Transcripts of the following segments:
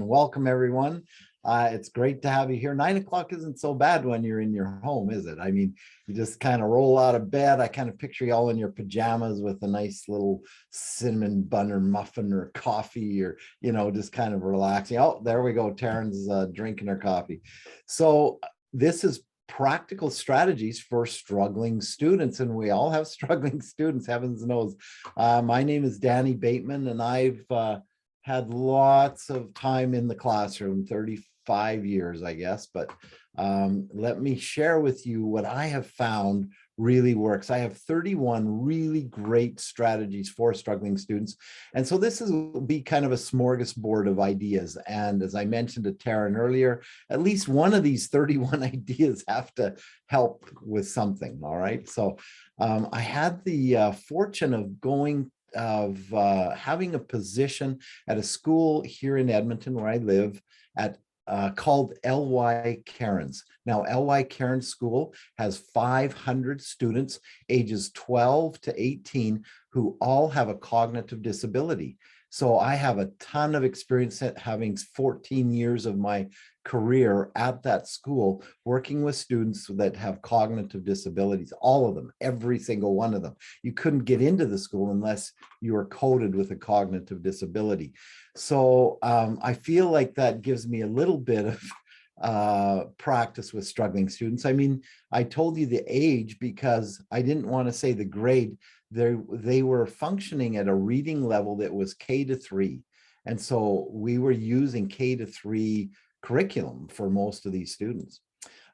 Welcome, everyone. It's great to have you here. 9 o'clock isn't so bad when you're in your home, is it? I mean, you just kind of roll out of bed. I kind of picture you all in your pajamas with a nice little cinnamon bun or muffin or coffee, or, just kind of relaxing. Oh, there we go. Taryn's drinking her coffee. So this is practical strategies for struggling students, and we all have struggling students, heavens knows. My name is Danny Bateman, and I've had lots of time in the classroom, 35 years, I guess, but let me share with you what I have found really works. I have 31 really great strategies for struggling students. And so this will be kind of a smorgasbord of ideas. And as I mentioned to Taryn earlier, at least one of these 31 ideas have to help with something, all right? So I had the fortune of having a position at a school here in Edmonton where I live at called L.Y. Cairns. Now, L.Y. Cairns School has 500 students ages 12 to 18 who all have a cognitive disability. So I have a ton of experience at having 14 years of my career at that school, working with students that have cognitive disabilities, all of them, every single one of them. You couldn't get into the school unless you were coded with a cognitive disability. So I feel like that gives me a little bit of practice with struggling students. I mean, I told you the age because I didn't want to say the grade. They were functioning at a reading level that was K-3. And so we were using K-3 curriculum for most of these students.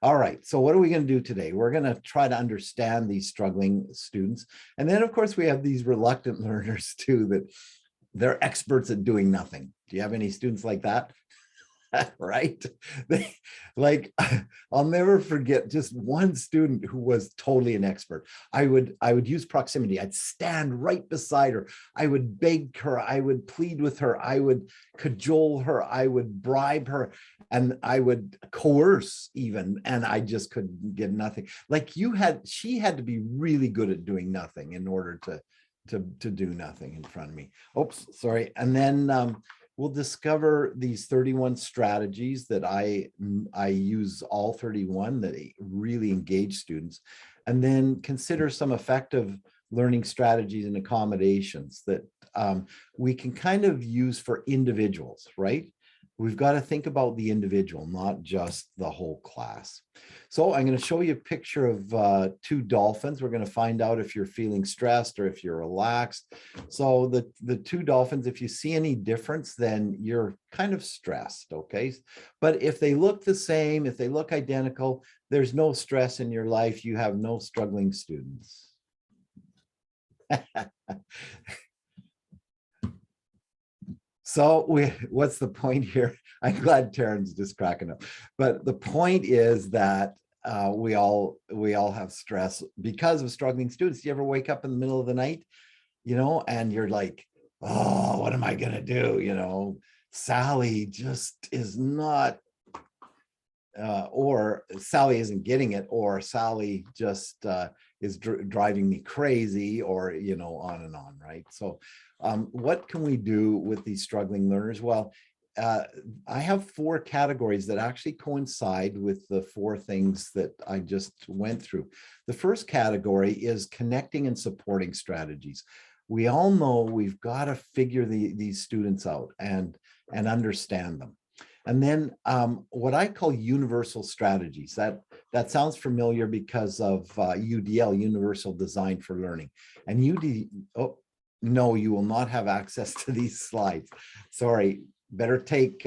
All right, so what are we going to do today? We're going to try to understand these struggling students. And then, of course, we have these reluctant learners too, that they're experts at doing nothing. Do you have any students like that? Right? I'll never forget just one student who was totally an expert. I would use proximity. I'd stand right beside her. I would beg her. I would plead with her. I would cajole her. I would bribe her, and I would coerce even, and I just couldn't get nothing. She had to be really good at doing nothing in order to do nothing in front of me. Oops, sorry. And then we'll discover these 31 strategies that I use, all 31 that really engage students, and then consider some effective learning strategies and accommodations that we can kind of use for individuals, right? We've got to think about the individual, not just the whole class. So I'm going to show you a picture of two dolphins. We're going to find out if you're feeling stressed or if you're relaxed. So the two dolphins, if you see any difference, then you're kind of stressed, okay? But if they look the same, if they look identical, there's no stress in your life. You have no struggling students. So what's the point here? I'm glad Taryn's just cracking up. But the point is that we all have stress because of struggling students. Do you ever wake up in the middle of the night, and you're like, oh, what am I going to do? Sally just is not, or Sally isn't getting it, or Sally just is driving me crazy, or, on and on, right? So what can we do with these struggling learners? Well, I have 4 categories that actually coincide with the 4 things that I just went through. The first category is connecting and supporting strategies. We all know we've got to figure these students out and understand them. And then what I call universal strategies. That sounds familiar because of UDL, Universal Design for Learning. And no, you will not have access to these slides. Sorry, better take,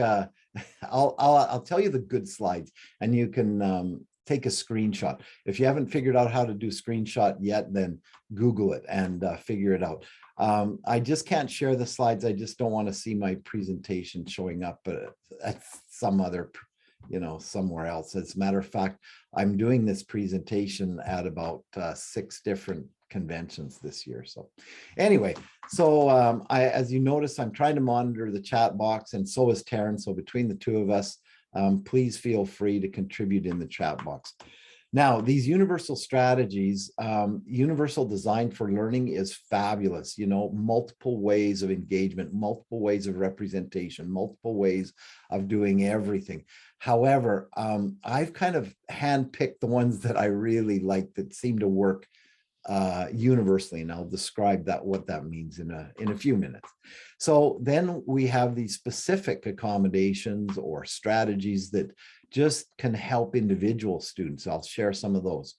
I'll tell you the good slides, and you can take a screenshot. If you haven't figured out how to do screenshot yet, then Google it and figure it out. I just can't share the slides. I just don't want to see my presentation showing up at some other, somewhere else. As a matter of fact, I'm doing this presentation at about 6 different conventions this year. So anyway, so as you notice, I'm trying to monitor the chat box, and so is Taryn. So between the two of us, please feel free to contribute in the chat box. Now, these universal strategies, universal design for learning is fabulous. You know, multiple ways of engagement, multiple ways of representation, multiple ways of doing everything. However, I've kind of handpicked the ones that I really like that seem to work universally, and I'll describe that what that means in a few minutes. So then we have these specific accommodations or strategies that just can help individual students. I'll share some of those.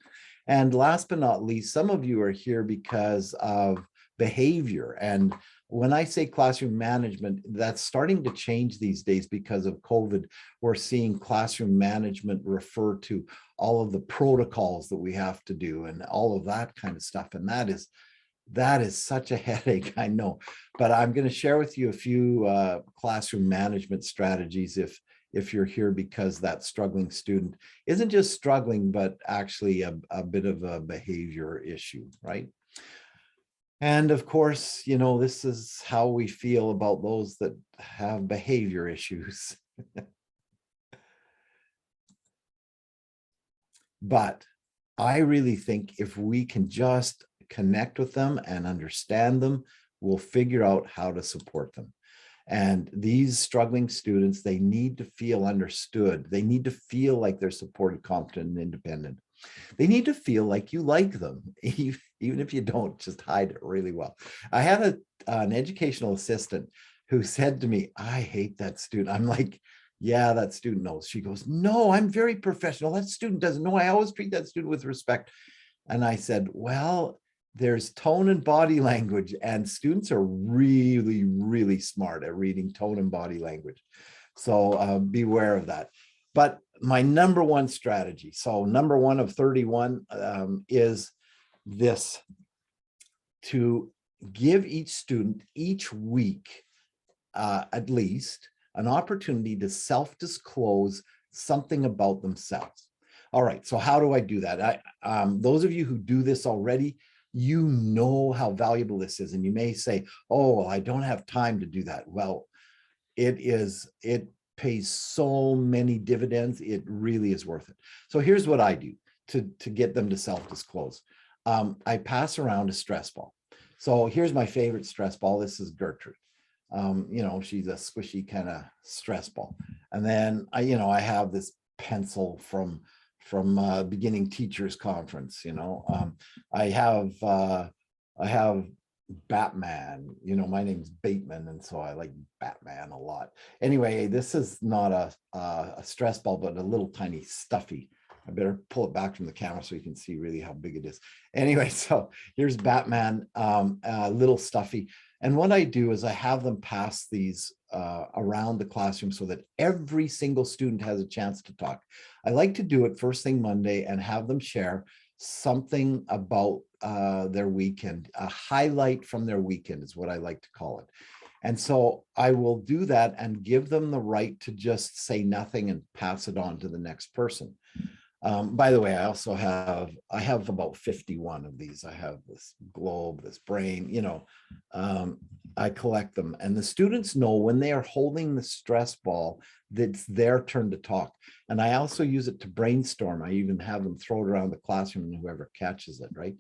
And last but not least, some of you are here because of behavior. And when I say classroom management, that's starting to change these days because of COVID. We're seeing classroom management refer to all of the protocols that we have to do and all of that kind of stuff. And that is such a headache, I know. But I'm going to share with you a few classroom management strategies if you're here because that struggling student isn't just struggling, but actually a bit of a behavior issue, right? And of course, you know, this is how we feel about those that have behavior issues. But I really think if we can just connect with them and understand them, we'll figure out how to support them. And these struggling students, they need to feel understood. They need to feel like they're supported, competent, and independent. They need to feel like you like them, even if you don't, just hide it really well. I had an educational assistant who said to me, I hate that student. I'm like, yeah, that student knows. She goes, no, I'm very professional. That student doesn't know. I always treat that student with respect. And I said, well, there's tone and body language, and students are really, really smart at reading tone and body language. So beware of that. But my number one strategy, so number one of 31 is this: to give each student each week, at least, an opportunity to self-disclose something about themselves. All right, so how do I do that? Those of you who do this already, you know how valuable this is. And you may say, oh, well, I don't have time to do that. Well, it pays so many dividends. It really is worth it. So here's what I do to get them to self-disclose. I pass around a stress ball. So here's my favorite stress ball. This is Gertrude. You know, she's a squishy kind of stress ball. And then I have this pencil from beginning teachers conference. I have Batman. My name's Bateman, and so I like Batman a lot. Anyway, this is not a stress ball, but a little tiny stuffy. I better pull it back from the camera so you can see really how big it is. Anyway, so here's Batman, little stuffy. And what I do is I have them pass these around the classroom so that every single student has a chance to talk. I like to do it first thing Monday and have them share something about their weekend. A highlight from their weekend is what I like to call it. And so I will do that and give them the right to just say nothing and pass it on to the next person. By the way, I have about 51 of these. I have this globe, this brain, I collect them. And the students know when they are holding the stress ball, that it's their turn to talk. And I also use it to brainstorm. I even have them throw it around the classroom and whoever catches it, right?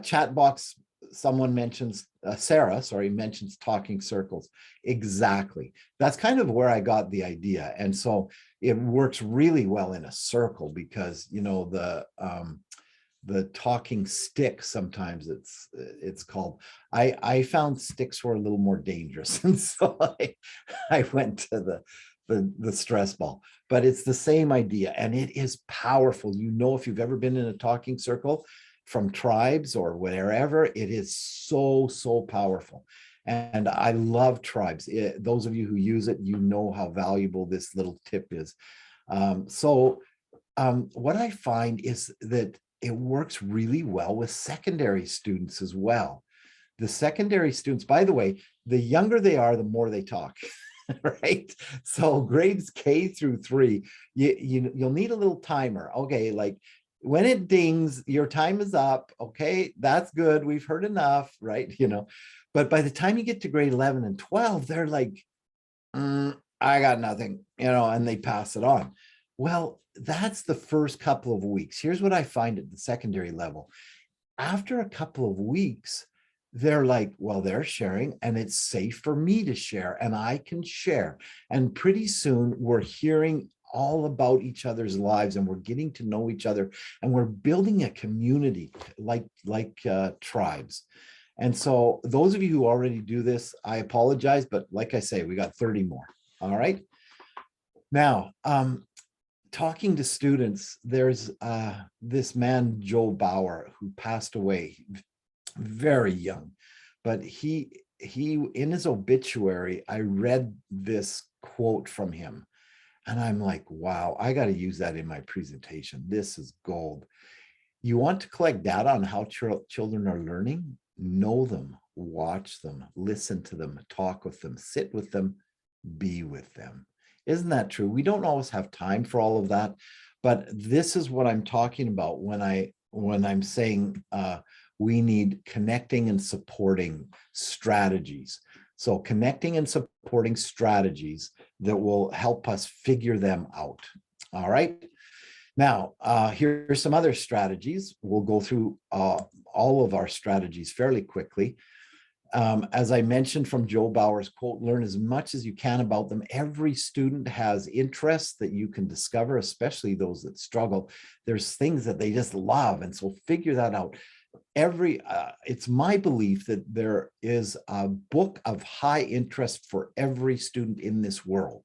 Chat box, someone mentions, Sarah, sorry, mentions talking circles. Exactly. That's kind of where I got the idea. And so it works really well in a circle because, the talking stick, sometimes it's called. I found sticks were a little more dangerous. And so I went to the stress ball, but it's the same idea. And it is powerful. If you've ever been in a talking circle from tribes or wherever, it is so, so powerful. And I love tribes. Those of you who use it, you know how valuable this little tip is. What I find is that it works really well with secondary students as well. The secondary students, by the way, the younger they are, the more they talk. Right? So grades K through 3, you'll need a little timer. Okay, like when it dings, your time is up. Okay, that's good. We've heard enough, right? But by the time you get to grade 11 and 12, they're like, I got nothing, and they pass it on. Well, that's the first couple of weeks. Here's what I find at the secondary level. After a couple of weeks, they're like, well, they're sharing and it's safe for me to share and I can share. And pretty soon we're hearing all about each other's lives and we're getting to know each other and we're building a community like tribes. And so those of you who already do this, I apologize, but like I say, we got 30 more. All right. Now, talking to students, there's this man, Joe Bauer, who passed away very young, but he in his obituary, I read this quote from him and I'm like, wow, I got to use that in my presentation. This is gold. You want to collect data on how children are learning? Know them, watch them, listen to them, talk with them, sit with them, be with them. Isn't that true? We don't always have time for all of that, but this is what I'm talking about when I'm saying we need connecting and supporting strategies. So connecting and supporting strategies that will help us figure them out. All right. Now, here's some other strategies. We'll go through all of our strategies fairly quickly. As I mentioned from Joe Bauer's quote, learn as much as you can about them. Every student has interests that you can discover, especially those that struggle. There's things that they just love. And so figure that out. It's my belief that there is a book of high interest for every student in this world.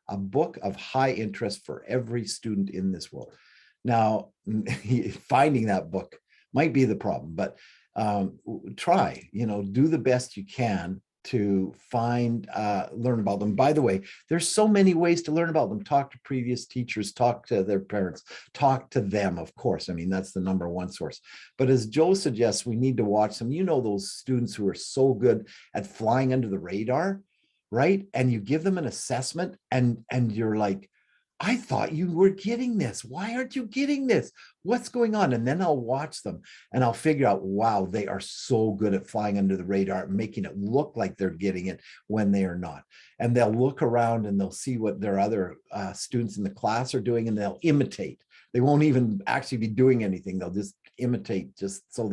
A book of high interest for every student in this world. Now, finding that book might be the problem, but try, do the best you can to find, learn about them. By the way, there's so many ways to learn about them. Talk to previous teachers, talk to their parents, talk to them, of course. I mean, that's the number one source. But as Joe suggests, we need to watch them. Those students who are so good at flying under the radar, right? And you give them an assessment and you're like, I thought you were getting this. Why aren't you getting this? What's going on? And then I'll watch them and I'll figure out, wow, they are so good at flying under the radar, making it look like they're getting it when they are not. And they'll look around and they'll see what their other students in the class are doing and they'll imitate. They won't even actually be doing anything. They'll just imitate just so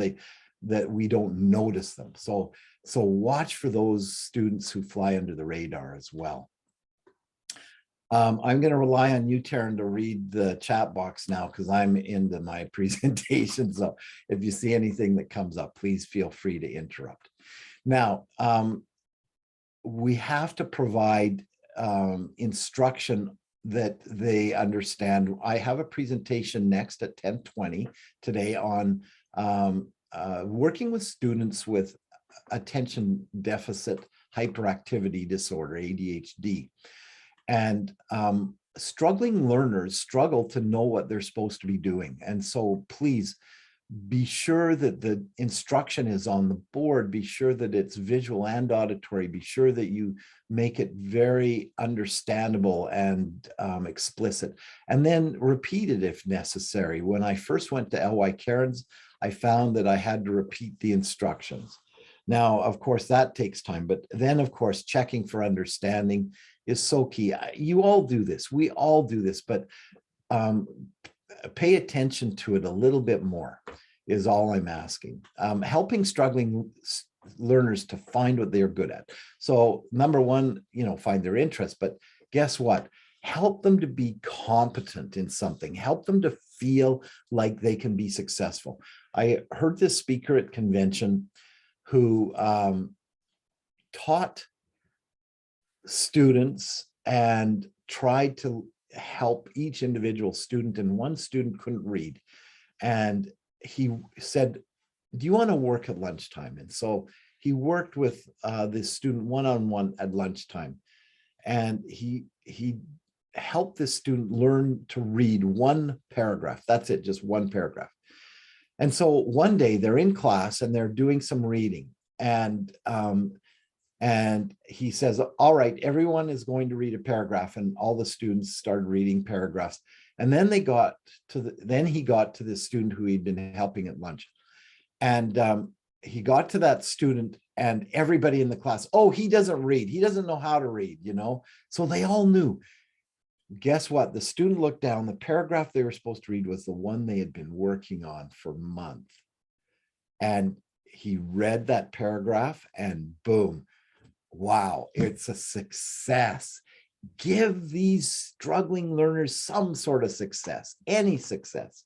that we don't notice them. So watch for those students who fly under the radar as well. I'm going to rely on you, Taryn, to read the chat box now because I'm into my presentation. So if you see anything that comes up, please feel free to interrupt. Now, we have to provide instruction that they understand. I have a presentation next at 10:20 today on working with students with attention deficit hyperactivity disorder, ADHD. And struggling learners struggle to know what they're supposed to be doing. And so please be sure that the instruction is on the board, be sure that it's visual and auditory, be sure that you make it very understandable and explicit, and then repeat it if necessary. When I first went to LY Cairns, I found that I had to repeat the instructions. Now, of course, that takes time, but then, of course, checking for understanding is so key. You all do this. We all do this, but pay attention to it a little bit more is all I'm asking. Helping struggling learners to find what they're good at. So number one, find their interest, but guess what? Help them to be competent in something. Help them to feel like they can be successful. I heard this speaker at convention who taught students and tried to help each individual student, and one student couldn't read. And he said, do you want to work at lunchtime? And so he worked with this student one-on-one at lunchtime. And he helped this student learn to read one paragraph. That's it, just one paragraph. And so one day they're in class and they're doing some reading. And he says, all right, everyone is going to read a paragraph. And all the students started reading paragraphs. And then he got to the student who he'd been helping at lunch. And he got to that student and everybody in the class, oh, he doesn't read. He doesn't know how to read, So they all knew. guess what? The student looked down, the paragraph they were supposed to read was the one they had been working on for months. And he read that paragraph and boom, wow, it's a success. Give these struggling learners some sort of success, any success,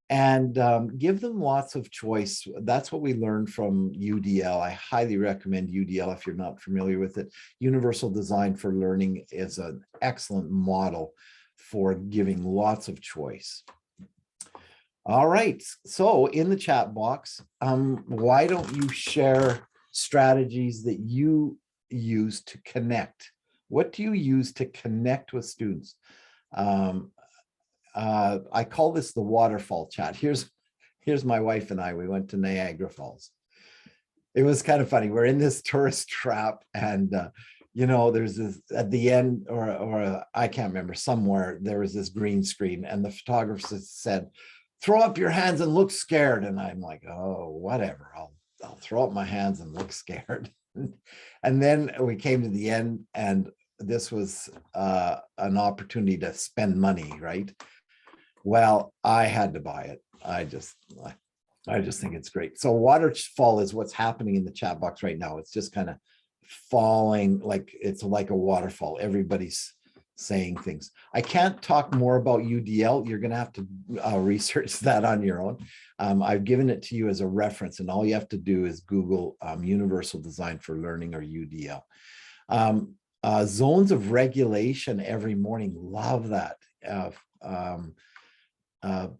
and give them lots of choice. That's what we learned from UDL. I highly recommend UDL if you're not familiar with it. Universal Design for Learning is an excellent model for giving lots of choice. All right, so in the chat box, why don't you share strategies that you use to connect? What do you use to connect with students? I call this the waterfall chat. Here's my wife and I, we went to Niagara Falls. It was kind of funny. We're in this tourist trap and you know, there's this at the end, or I can't remember, somewhere there was this green screen and the photographer said, throw up your hands and look scared. And I'm like, oh, whatever, I'll throw up my hands and look scared. And then we came to the end and this was an opportunity to spend money, right? Well, I had to buy it. I just think it's great. So waterfall is what's happening in the chat box right now. It's just kind of falling, like it's like a waterfall. Everybody's saying things. I can't talk more about UDL. You're going to have to research that on your own. I've given it to you as a reference, and all you have to do is Google Universal Design for Learning, or UDL. Zones of regulation every morning. Love that.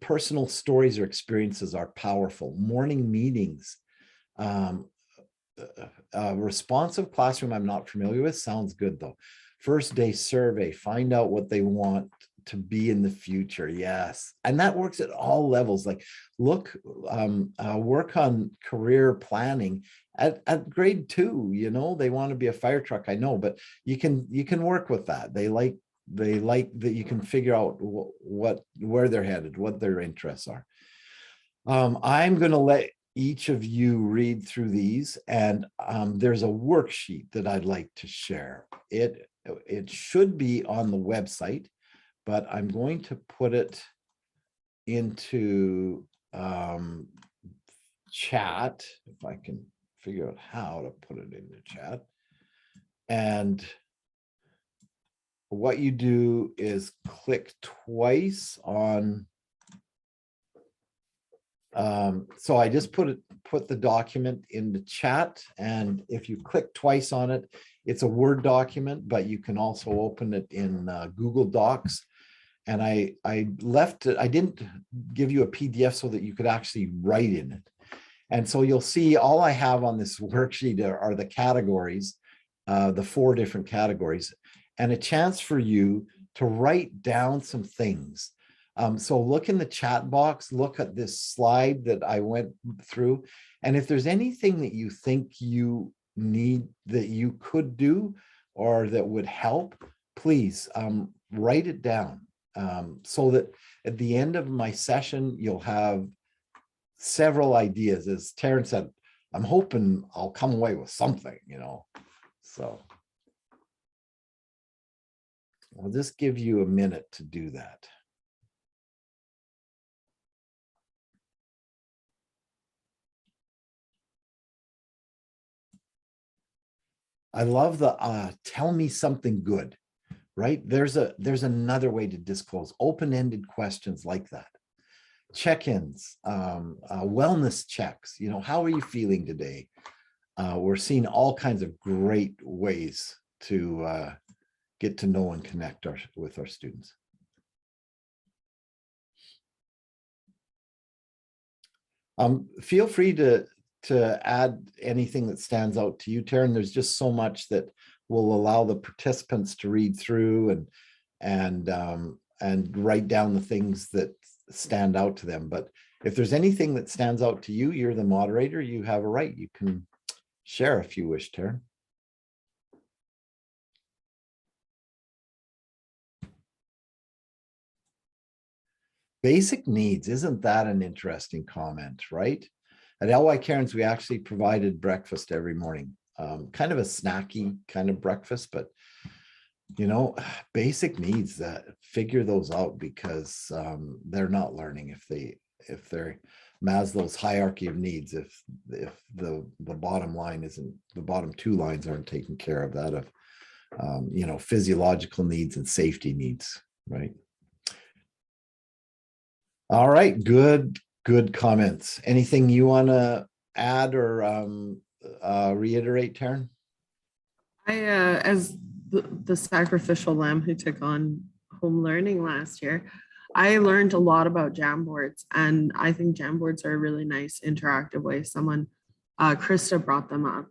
Personal stories or experiences are powerful. Morning meetings. Responsive classroom, I'm not familiar with. Sounds good though. First day survey, find out what they want to be in the future. Yes. And that works at all levels. Like look, work on career planning at grade 2, you know, they want to be a fire truck, I know, but you can work with that. They like that you can figure out where they're headed, what their interests are. I'm going to let each of you read through these, and there's a worksheet that I'd like to share. It should be on the website, but I'm going to put it into chat, if I can figure out how to put it into chat. And what you do is click twice on, so I just put the document in the chat, and if you click twice on it, it's a Word document, but you can also open it in Google Docs. And I left it, I didn't give you a PDF so that you could actually write in it. And so you'll see all I have on this worksheet are the categories, the 4 different categories, and a chance for you to write down some things. So look in the chat box, look at this slide that I went through. And if there's anything that you think you need, that you could do, or that would help, please write it down, so that at the end of my session, you'll have several ideas. As Taryn said, I'm hoping I'll come away with something, you know, so. I'll just give you a minute to do that. I love the tell me something good, right? There's another way to disclose open-ended questions like that. Check-ins, wellness checks, you know, how are you feeling today? We're seeing all kinds of great ways to get to know and connect with our students. Feel free to add anything that stands out to you, Taryn. There's just so much that will allow the participants to read through and write down the things that stand out to them. But if there's anything that stands out to you, you're the moderator, you have a right. You can share if you wish, Taryn. Basic needs, isn't that an interesting comment, right? At LY Cairns, we actually provided breakfast every morning, kind of a snacky kind of breakfast, but you know, basic needs, that figure those out, because they're not learning if they're Maslow's hierarchy of needs, if the bottom line isn't, the bottom two lines aren't taken care of, that of you know, physiological needs and safety needs, right? All right, good comments. Anything you want to add or reiterate, Taryn? As the sacrificial lamb who took on home learning last year, I learned a lot about Jamboards, and I think Jamboards are a really nice interactive way. Krista brought them up.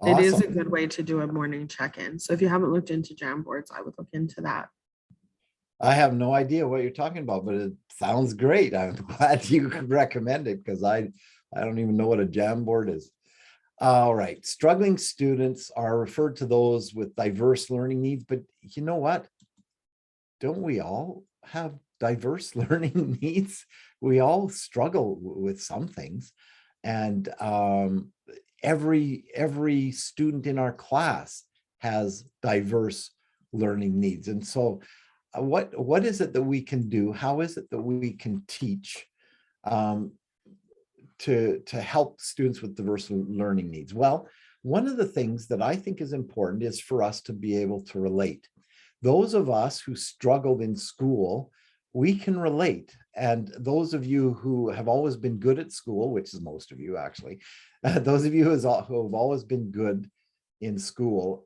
It is a Awesome. good way to do a morning check-in. So if you haven't looked into Jamboards, I would look into that. I have no idea what you're talking about, but it sounds great. I'm glad you could recommend it, because I don't even know what a Jamboard is. All right, struggling students are referred to those with diverse learning needs, but you know what? Don't we all have diverse learning needs? We all struggle with some things, and every student in our class has diverse learning needs. And so what is it that we can do? How is it that we can teach to help students with diverse learning needs? Well, one of the things that I think is important is for us to be able to relate. Those of us who struggled in school, we can relate. And those of you who have always been good at school, which is most of you actually, those of you who have always been good in school,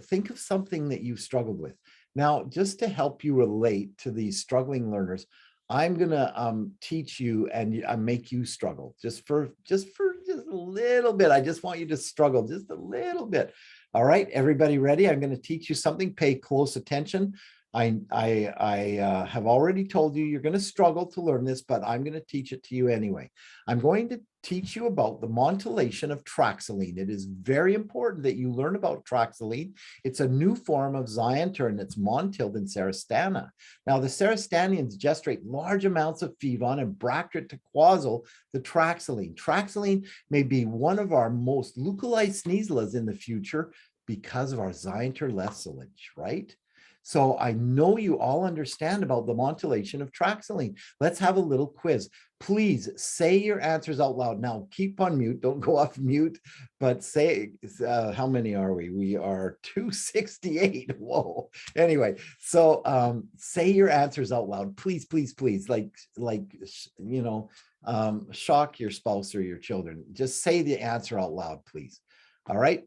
think of something that you've struggled with. Now, just to help you relate to these struggling learners, I'm gonna teach you and make you struggle just for a little bit. I just want you to struggle just a little bit. All right, everybody ready? I'm going to teach you something. Pay close attention. I have already told you you're going to struggle to learn this, but I'm going to teach it to you anyway. I'm going to teach you about the montillation of Traxylene. It is very important that you learn about Traxylene. It's a new form of Zianter, and it's montilled in Serostana. Now, the Serostanians gestate large amounts of Fevon and bractrate to quasel the Traxylene. Traxylene may be one of our most leucolized sneezelas in the future because of our Zianter lessilage, right? So I know you all understand about the montillation of Traxylene. Let's have a little quiz. Please say your answers out loud. Now, keep on mute. Don't go off mute, but say, how many are we? We are 268. Whoa. Anyway, so say your answers out loud. Please, please, please. You know, shock your spouse or your children. Just say the answer out loud, please. All right.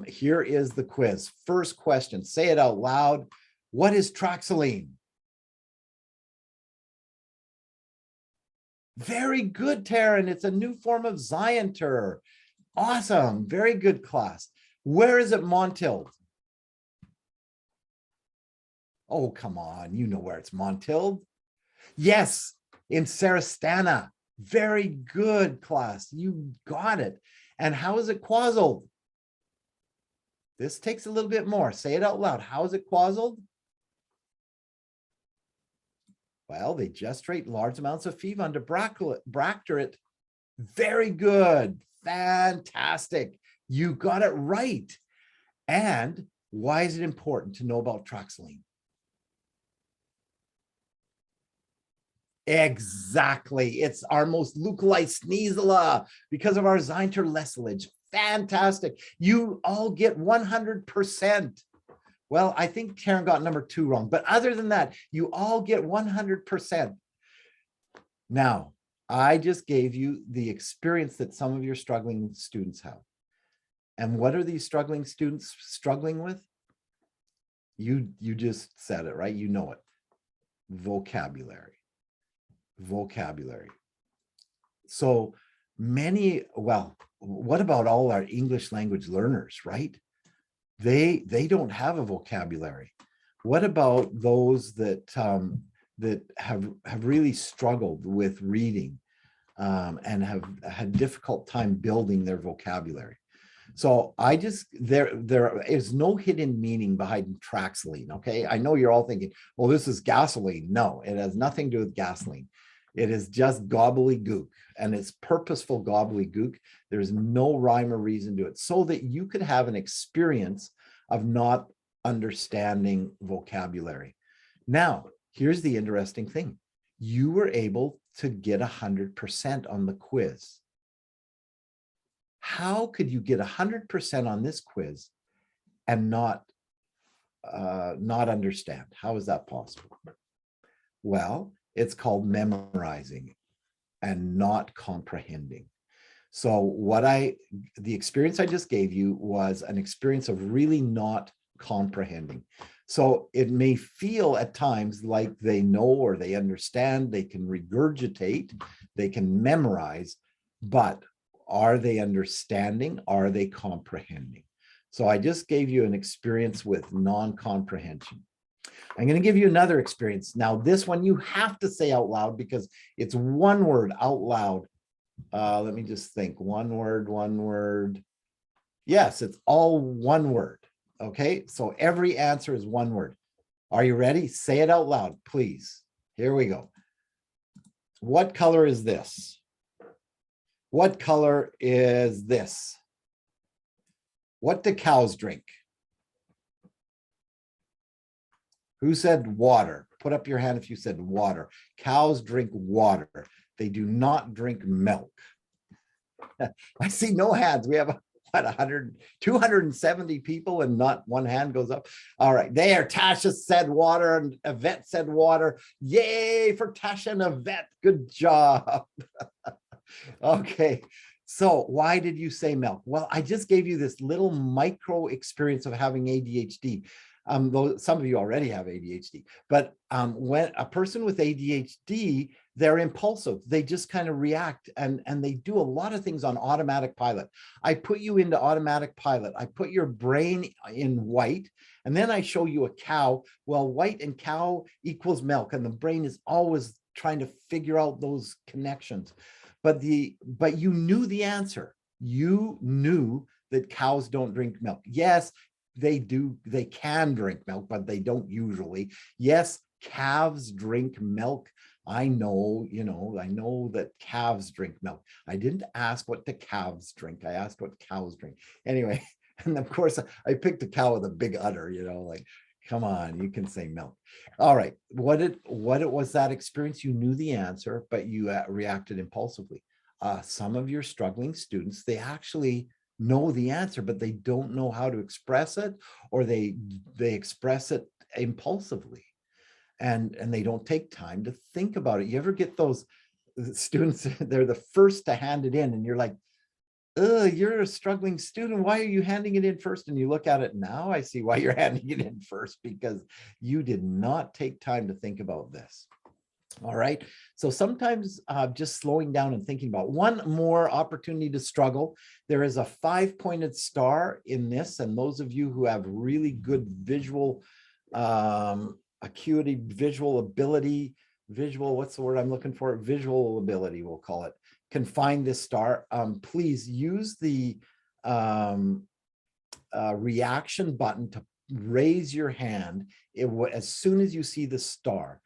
Here is the quiz. First question. Say it out loud. What is Traxylene? Very good, Taryn. It's a new form of Zianter. Awesome. Very good, class. Where is it montilled? Oh, come on. You know where it's montilled. Yes, in Serostana. Very good, class. You got it. And how is it quazzled? This takes a little bit more. Say it out loud. How is it quazzled? Well, they gestrate large amounts of Fevon to bractrate. Very good. Fantastic. You got it right. And why is it important to know about Traxylene? Exactly. It's our most leucolized sneezela because of our Zianter lessilage. Fantastic. You all get 100%. Well, I think Karen got number 2 wrong, but other than that, you all get 100%. Now, I just gave you the experience that some of your struggling students have. And what are these struggling students struggling with? You just said it, right? You know it. Vocabulary. Vocabulary. So many, well, what about all our English language learners, right? They don't have a vocabulary. What about those that that have really struggled with reading and have had difficult time building their vocabulary? So I just, there is no hidden meaning behind Traxylene, okay? I know you're all thinking, well, this is gasoline. No, it has nothing to do with gasoline. It is just gobbledygook, and it's purposeful gobbledygook. There's no rhyme or reason to it, so that you could have an experience of not understanding vocabulary. Now, here's the interesting thing. You were able to get 100% on the quiz. How could you get 100% on this quiz and not understand? How is that possible? Well, it's called memorizing and not comprehending. So the experience I just gave you was an experience of really not comprehending. So it may feel at times like they know or they understand, they can regurgitate, they can memorize, but are they understanding? Are they comprehending? So I just gave you an experience with non-comprehension. I'm going to give you another experience. Now, this one you have to say out loud because it's one word out loud. Let me just think. One word. Yes, it's all one word. Okay, so every answer is one word. Are you ready? Say it out loud, please. Here we go. What color is this? What color is this? What do cows drink? Who said water? Put up your hand if you said water. Cows drink water. They do not drink milk. I see no hands. We have what, 270 people and not one hand goes up. All right, there, Tasha said water and Yvette said water. Yay for Tasha and Yvette. Good job. Okay, so why did you say milk? Well, I just gave you this little micro experience of having ADHD. Though some of you already have ADHD, but when a person with ADHD, they're impulsive. They just kind of react and they do a lot of things on automatic pilot. I put you into automatic pilot. I put your brain in white, and then I show you a cow. Well, white and cow equals milk, and the brain is always trying to figure out those connections. But you knew the answer. You knew that cows don't drink milk. Yes, they can drink milk, but they don't usually. Yes, calves drink milk. I know that calves drink milk. I didn't ask what the calves drink. I asked what cows drink. Anyway, and of course I picked a cow with a big udder, like, come on, you can say milk. All right, what it was that experience? You knew the answer, but you reacted impulsively. Some of your struggling students, they actually know the answer, but they don't know how to express it, or they express it impulsively, and they don't take time to think about it. You ever get those students, they're the first to hand it in, and you're like, you're a struggling student. Why are you handing it in first? And you look at it now, I see why you're handing it in first, because you did not take time to think about this. All right. So sometimes just slowing down and thinking about one more opportunity to struggle. There is a 5-pointed star in this. And those of you who have really good visual acuity, visual ability, what's the word I'm looking for? Visual ability, we'll call it, can find this star. Please use the reaction button to raise your hand as soon as you see the star.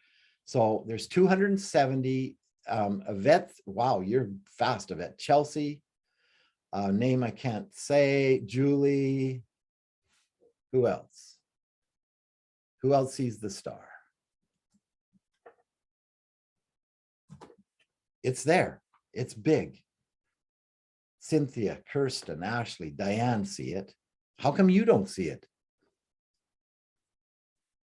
So there's 270. Yvette, wow, you're fast, Yvette. Chelsea, name I can't say. Julie, who else? Who else sees the star? It's there. It's big. Cynthia, Kirsten, Ashley, Diane see it. How come you don't see it?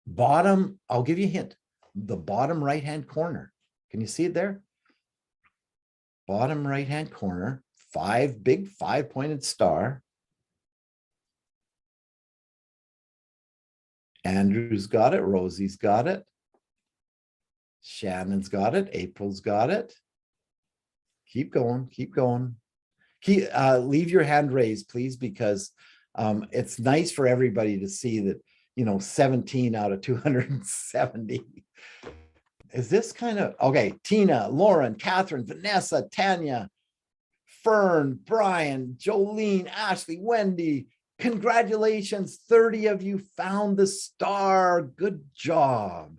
Bottom, I'll give you a hint. The bottom right-hand corner. Can you see it there? Bottom right-hand corner, big 5-pointed star. Andrew's got it. Rosie's got it. Shannon's got it. April's got it. Keep going. Keep going. Leave your hand raised, please, because it's nice for everybody to see that, 17 out of 270. Is this kind of, okay, Tina, Lauren, Catherine, Vanessa, Tanya, Fern, Brian, Jolene, Ashley, Wendy, congratulations, 30 of you found the star. Good job.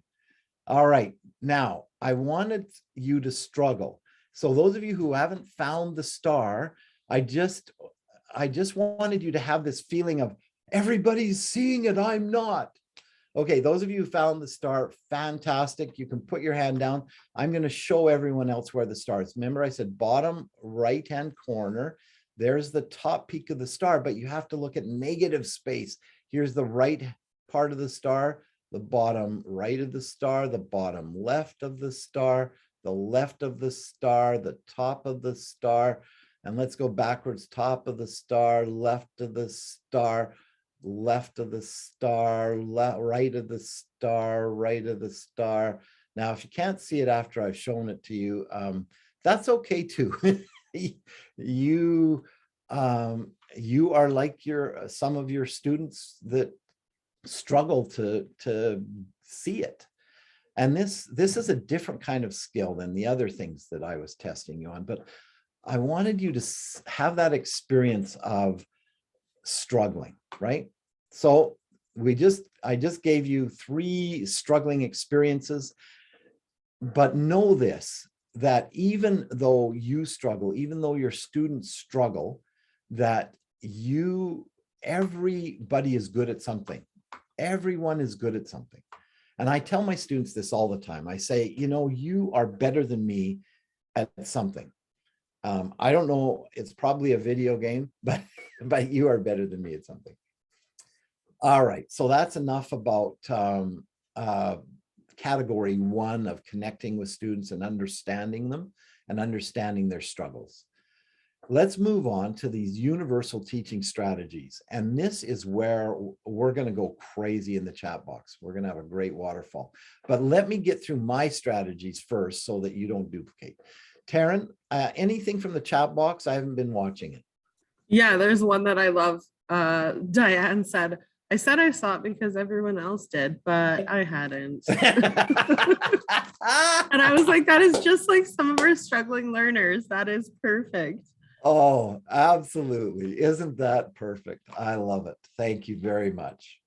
All right, now I wanted you to struggle. So those of you who haven't found the star, I just wanted you to have this feeling of, Everybody's seeing it, I'm not. Okay, those of you who found the star, fantastic. You can put your hand down. I'm going to show everyone else where the star is. Remember, I said bottom right-hand corner. There's the top peak of the star, but you have to look at negative space. Here's the right part of the star, the bottom right of the star, the bottom left of the star, the left of the star, the top of the star. And let's go backwards, top of the star, left of the star, left of the star, right of the star, right of the star. Now, if you can't see it after I've shown it to you, that's okay too. You you are like some of your students that struggle to see it. And this is a different kind of skill than the other things that I was testing you on. But I wanted you to have that experience of struggling, right? So I just gave you 3 struggling experiences, but know this, that even though you struggle, even though your students struggle, that everybody is good at something. Everyone is good at something. And I tell my students this all the time. I say, you are better than me at something. I don't know, it's probably a video game, but you are better than me at something. All right, so that's enough about category 1 of connecting with students and understanding them and understanding their struggles. Let's move on to these universal teaching strategies. And this is where we're going to go crazy in the chat box. We're going to have a great waterfall. But let me get through my strategies first so that you don't duplicate. Taryn, anything from the chat box? I haven't been watching it. Yeah, there's one that I love. Diane said, I said I saw it because everyone else did, but I hadn't. And I was like, that is just like some of our struggling learners. That is perfect. Oh, absolutely. Isn't that perfect? I love it. Thank you very much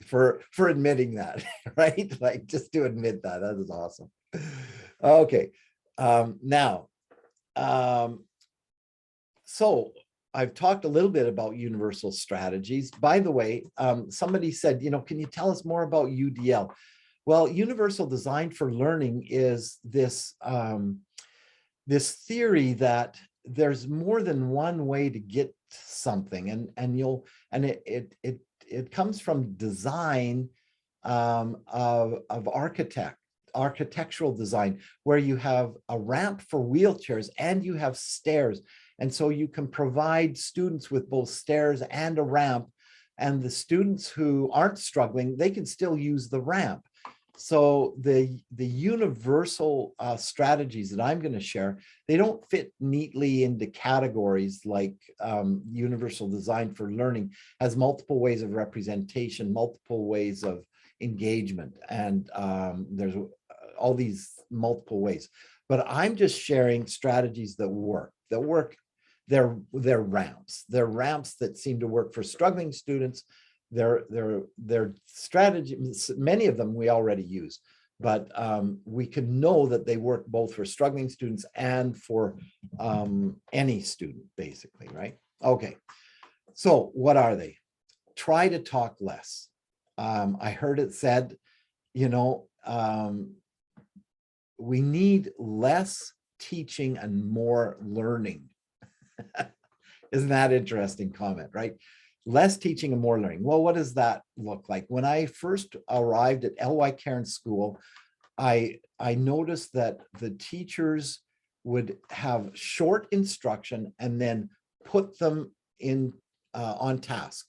for admitting that, right? Like, just to admit that is awesome. Okay. So I've talked a little bit about universal strategies. By the way, somebody said, can you tell us more about UDL? Well, Universal Design for Learning is this, this theory that there's more than one way to get something, and it comes from design of architectural design, where you have a ramp for wheelchairs and you have stairs. And so you can provide students with both stairs and a ramp, and the students who aren't struggling, they can still use the ramp. So the universal strategies that I'm going to share, they don't fit neatly into categories like Universal Design for Learning has multiple ways of representation, multiple ways of engagement, and there's all these multiple ways. But I'm just sharing strategies that work. They're ramps. They're ramps that seem to work for struggling students. They're strategies, many of them we already use, but we can know that they work both for struggling students and for any student, basically, right? Okay, so what are they? Try to talk less. I heard it said, we need less teaching and more learning. Isn't that interesting comment, right? Less teaching and more learning. Well, what does that look like? When I first arrived at L.Y. Cairns School, I noticed that the teachers would have short instruction and then put them in on task,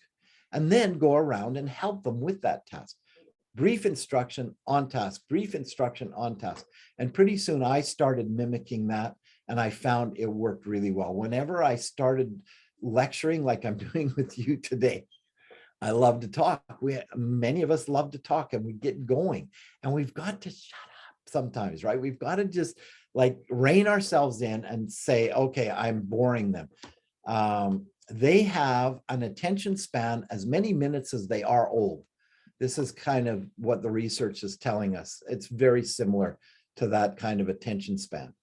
and then go around and help them with that task. Brief instruction on task, brief instruction on task. And pretty soon I started mimicking that, and I found it worked really well. Whenever I started lecturing like I'm doing with you today, I love to talk. Many of us love to talk, and we get going, and we've got to shut up sometimes, right? We've got to just like rein ourselves in and say, okay, I'm boring them. They have an attention span as many minutes as they are old. This is kind of what the research is telling us. It's very similar to that kind of attention span.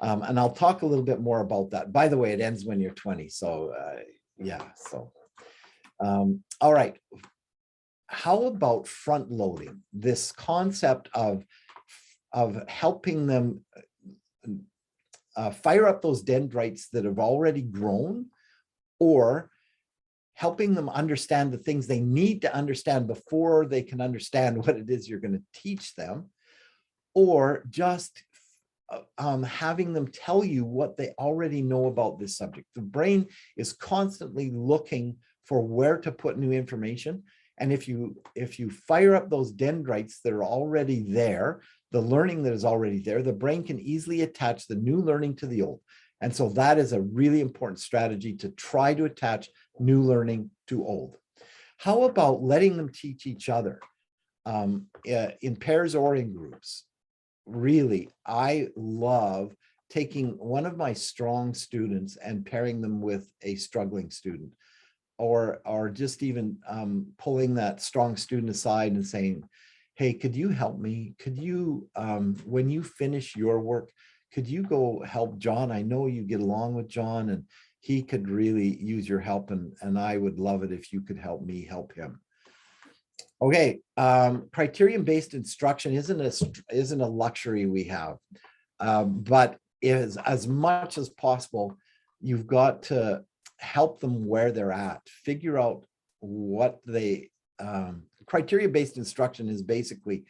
And I'll talk a little bit more about that. By the way, it ends when you're 20. So yeah, so All right. How about front loading? This concept of helping them fire up those dendrites that have already grown, or helping them understand the things they need to understand before they can understand what it is you're going to teach them, or just having them tell you what they already know about this subject. The brain is constantly looking for where to put new information. And if you fire up those dendrites that are already there, the learning that is already there, the brain can easily attach the new learning to the old. And so that is a really important strategy, to try to attach new learning to old. How about letting them teach each other in pairs or in groups? Really, I love taking one of my strong students and pairing them with a struggling student, or just even pulling that strong student aside and saying, hey, could you help me? Could you, when you finish your work, could you go help John? I know you get along with John and he could really use your help, and I would love it if you could help me help him. Okay, criterion-based instruction isn't a luxury we have, but is, as much as possible, you've got to help them where they're at, figure out what they, criteria-based instruction is basically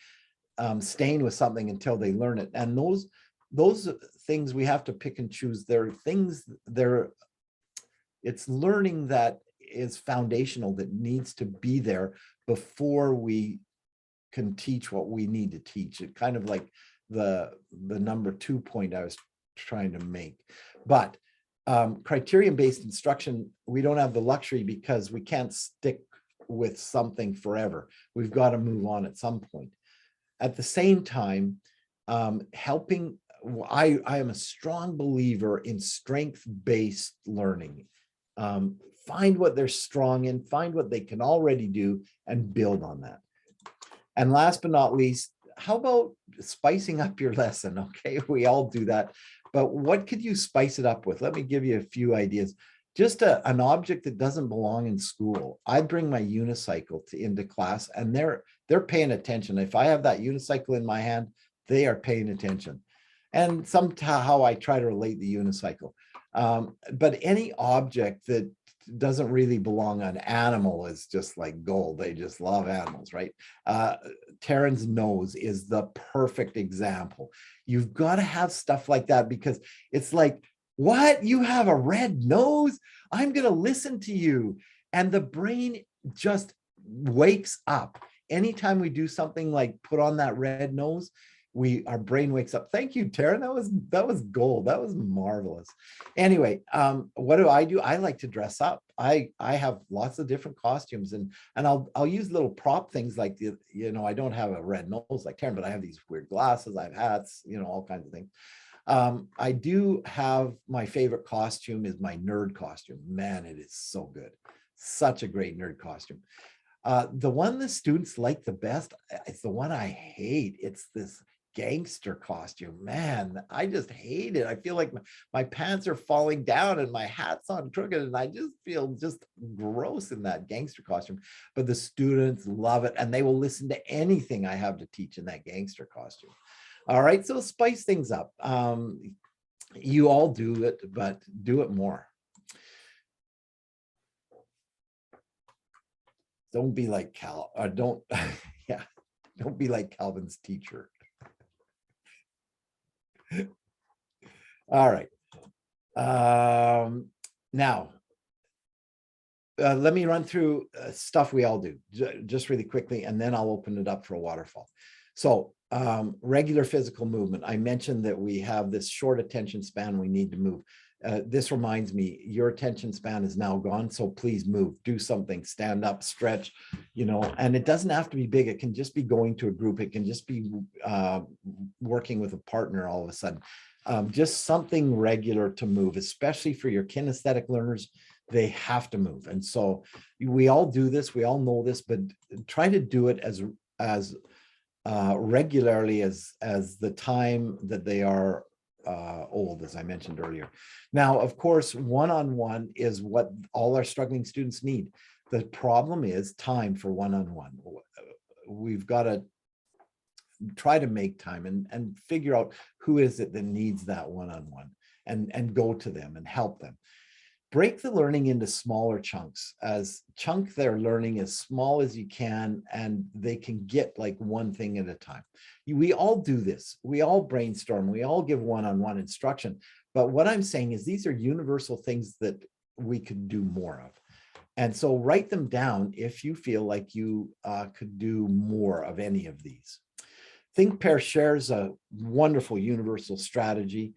staying with something until they learn it. And those things we have to pick and choose. It's learning that is foundational, that needs to be there before we can teach what we need to teach. It kind of like the number 2 point I was trying to make. But criterion-based instruction, we don't have the luxury because we can't stick with something forever. We've got to move on at some point. At the same time, helping, I am a strong believer in strength-based learning. Find what they're strong in, find what they can already do, and build on that. And last but not least, how about spicing up your lesson? Okay, we all do that, but what could you spice it up with? Let me give you a few ideas. Just an object that doesn't belong in school. I bring my unicycle into class, and they're paying attention. If I have that unicycle in my hand, they are paying attention. And somehow I try to relate the unicycle. But any object that doesn't really belong on animal is just like gold. They just love animals, right? Taryn's nose is the perfect example. You've got to have stuff like that, because it's like, what? You have a red nose? I'm going to listen to you. And the brain just wakes up. Anytime we do something like put on that red nose, our brain wakes up. Thank you, Taryn. That was gold. That was marvelous. Anyway, what do? I like to dress up. I have lots of different costumes, and I'll use little prop things like I don't have a red nose like Taryn, but I have these weird glasses, I have hats, all kinds of things. I do have, my favorite costume is my nerd costume. Man, it is so good. Such a great nerd costume. The one the students like the best, it's the one I hate. It's this gangster costume. Man, I just hate it. I feel like my pants are falling down and my hat's on crooked, and I just feel just gross in that gangster costume. But the students love it, and they will listen to anything I have to teach in that gangster costume. All right, so spice things up. You all do it, but do it more. Don't be like don't be like Calvin's teacher. All right. Now, let me run through stuff we all do just really quickly, and then I'll open it up for a waterfall. So regular physical movement. I mentioned that we have this short attention span. We need to move. This reminds me, your attention span is now gone. So please move, do something, stand up, stretch, and it doesn't have to be big. It can just be going to a group. It can just be working with a partner all of a sudden. Just something regular to move, especially for your kinesthetic learners. They have to move. And so we all do this. We all know this, but try to do it as regularly as the time that they are old, as I mentioned earlier. Now, of course, one-on-one is what all our struggling students need. The problem is time for one-on-one. We've got to try to make time and figure out who is it that needs that one-on-one, and go to them and help them. Break the learning into smaller chunks, chunk their learning as small as you can, and they can get like one thing at a time. We all do this. We all brainstorm. We all give one-on-one instruction. But what I'm saying is these are universal things that we could do more of. And so write them down if you feel like you could do more of any of these. Think, Pair, Share is a wonderful universal strategy.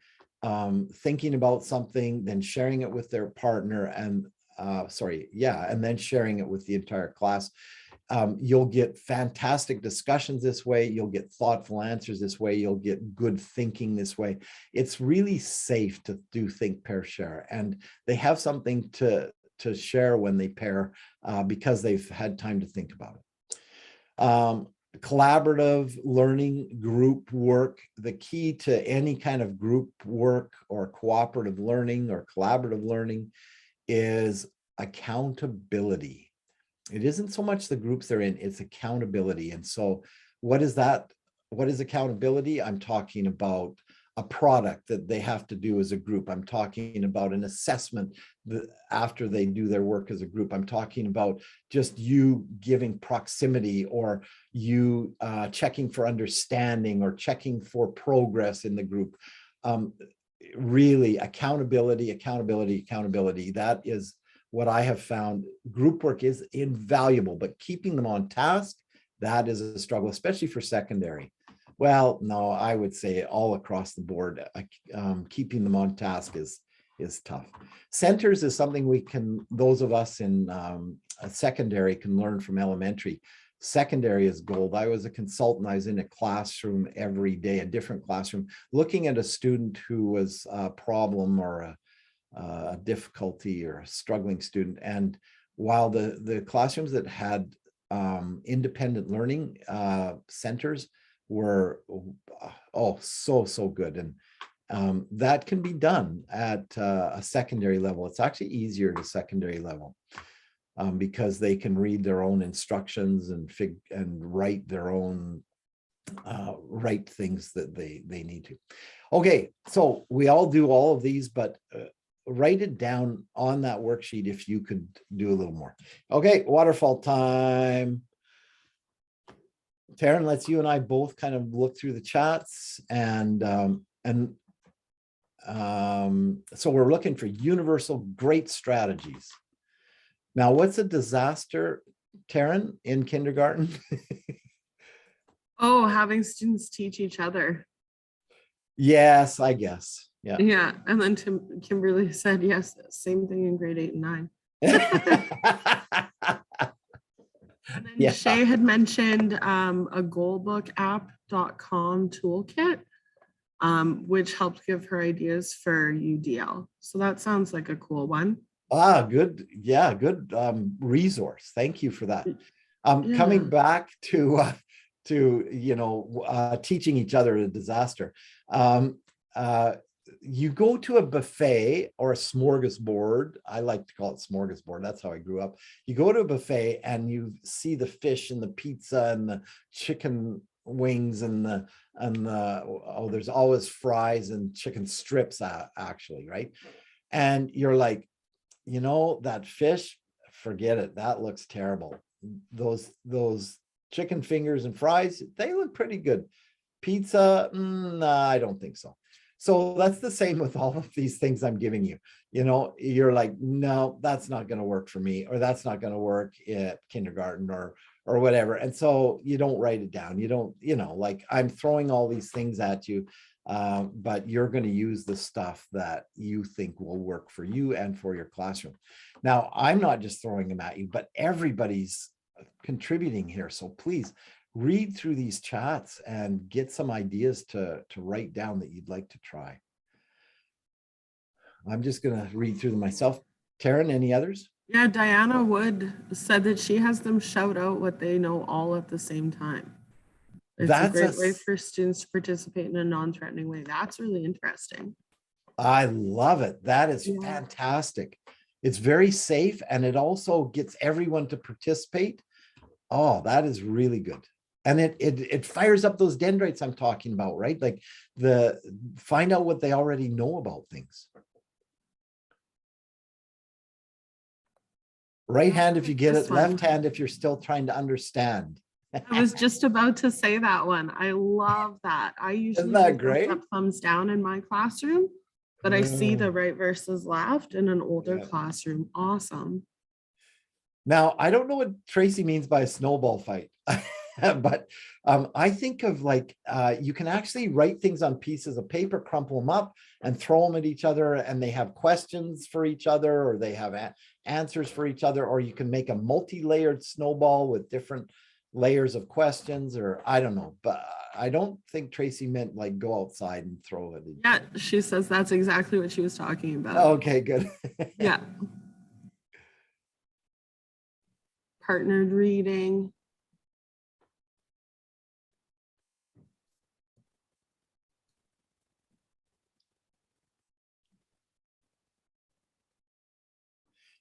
Thinking about something, then sharing it with their partner, and then sharing it with the entire class. You'll get fantastic discussions this way. You'll get thoughtful answers this way. You'll get good thinking this way. It's really safe to do Think, Pair, Share, and they have something to share when they pair because they've had time to think about it. Collaborative learning, group work. The key to any kind of group work or cooperative learning or collaborative learning is accountability. It isn't so much the groups they're in, it's accountability. And so what is that? What is accountability? I'm talking about a product that they have to do as a group. I'm talking about an assessment after they do their work as a group. I'm talking about just you giving proximity, or you checking for understanding, or checking for progress in the group. Really, accountability. That is what I have found. Group work is invaluable, but keeping them on task, that is a struggle, especially for secondary. Well, no, I would say all across the board, keeping them on task is tough. Centers is something those of us in secondary can learn from elementary. Secondary is gold. I was a consultant. I was in a classroom every day, a different classroom, looking at a student who was a problem or a difficulty or a struggling student. And while the classrooms that had independent learning centers were so good, and that can be done at a secondary level. It's actually easier to secondary level because they can read their own instructions and write their own write things that they need to. Okay, so we all do all of these, but write it down on that worksheet if you could do a little more. Okay, waterfall time. Taryn, let's you and I both kind of look through the chats, and so we're looking for universal great strategies. Now, what's a disaster, Taryn, in kindergarten? Oh, having students teach each other. Yes, I guess. Yeah. Yeah. And then Kimberly said, yes, same thing in grade 8 and 9. And then Yeah. Shay had mentioned a goalbookapp.com toolkit, which helped give her ideas for UDL. So that sounds like a cool one. Good. Yeah, good resource. Thank you for that. Coming back to teaching each other a disaster. You go to a buffet or a smorgasbord. I like to call it smorgasbord. That's how I grew up. You go to a buffet and you see the fish and the pizza and the chicken wings and there's always fries and chicken strips actually, right? And you're like, that fish, forget it. That looks terrible. Those chicken fingers and fries, they look pretty good. Pizza, I don't think so. So that's the same with all of these things I'm giving you. You're like, no, that's not going to work for me, or that's not going to work at kindergarten or whatever. And so you don't write it down. You don't, like I'm throwing all these things at you, but you're going to use the stuff that you think will work for you and for your classroom. Now, I'm not just throwing them at you, but everybody's contributing here. So please read through these chats and get some ideas to write down that you'd like to try. I'm just going to read through them myself. Taryn, any others? Yeah, Diana Wood said that she has them shout out what they know all at the same time. That's a great way for students to participate in a non-threatening way. That's really interesting. I love it. That is fantastic. It's very safe, and it also gets everyone to participate. Oh, that is really good. And it fires up those dendrites I'm talking about, right? Like find out what they already know about things. Right hand if you get This it, left one. hand if you're still trying to understand. I was just about to say that one. I love that. I Isn't usually that do thumbs great? up, thumbs down in my classroom, but I see the Mm, right versus left in an older yeah. classroom. Awesome. Now, I don't know what Tracy means by a snowball fight, but I think of like you can actually write things on pieces of paper, crumple them up, and throw them at each other, and they have questions for each other, or they have answers for each other, or you can make a multi-layered snowball with different layers of questions, or I don't know, but I don't think Tracy meant like go outside and throw it. Yeah, she says that's exactly what she was talking about. Okay, good. Yeah. Partnered reading.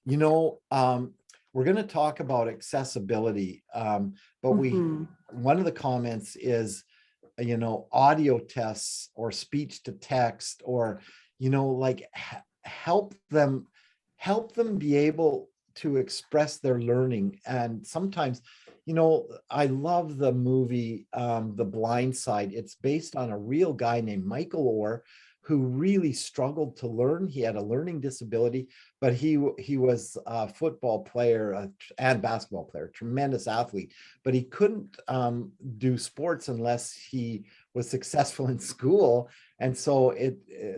You know, we're going to talk about accessibility, but Mhm. one of the comments is, you know, audio tests or speech to text, or, you know, like help them be able to express their learning. And sometimes, you know, I love the movie The Blind Side. It's based on a real guy named Michael Orr, who really struggled to learn. He had a learning disability, but he was a football player and basketball player, tremendous athlete, but he couldn't do sports unless he was successful in school. And so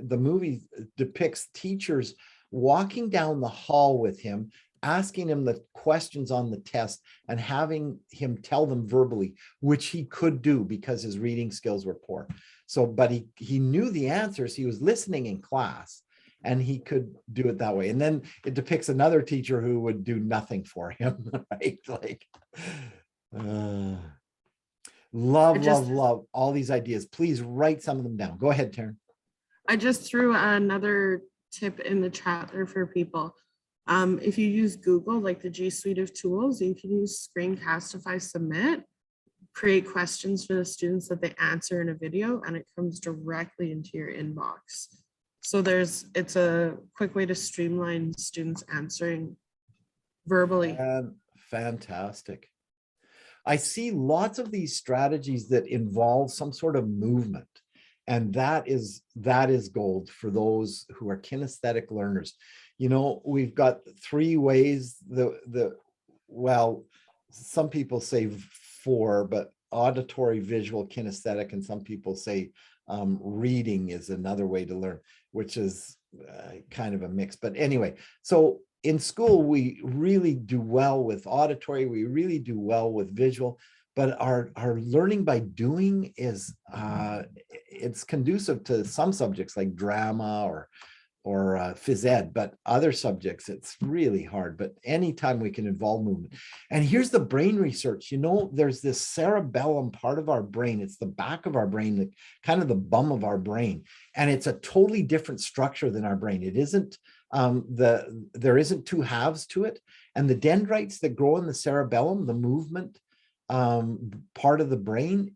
the movie depicts teachers walking down the hall with him, asking him the questions on the test and having him tell them verbally, which he could do because his reading skills were poor. So, but he knew the answers. He was listening in class, and he could do it that way. And then it depicts another teacher who would do nothing for him, right? Like, love all these ideas. Please write some of them down. Go ahead, Taryn. I just threw another tip in the chat there for people. If you use Google, like the G Suite of tools, you can use Screencastify Submit, create questions for the students that they answer in a video, and it comes directly into your inbox. So it's a quick way to streamline students answering verbally. Fantastic. I see lots of these strategies that involve some sort of movement. And that is gold for those who are kinesthetic learners. You know, we've got 3 ways, well, some people say 4, but auditory, visual, kinesthetic, and some people say reading is another way to learn, which is kind of a mix. But anyway, so in school, we really do well with auditory, we really do well with visual, but our learning by doing is it's conducive to some subjects like drama or phys ed, but other subjects it's really hard. But anytime we can involve movement. And here's the brain research. You know, there's this cerebellum part of our brain. It's the back of our brain, the kind of the bum of our brain, and it's a totally different structure than our brain. It isn't there isn't 2 halves to it, and the dendrites that grow in the cerebellum, the movement part of the brain,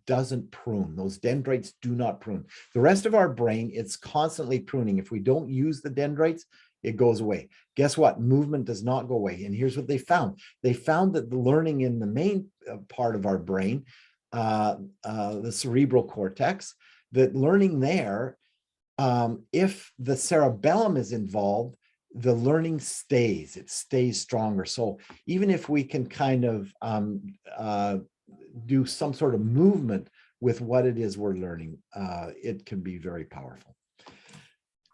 doesn't prune. Those dendrites do not prune. The rest of our brain, it's constantly pruning. If we don't use the dendrites, it goes away. Guess what? Movement does not go away. And here's what they found. They found that the learning in the main part of our brain, the cerebral cortex, that learning there, if the cerebellum is involved, the learning stays, it stays stronger. So even if we can kind of do some sort of movement with what it is we're learning, it can be very powerful.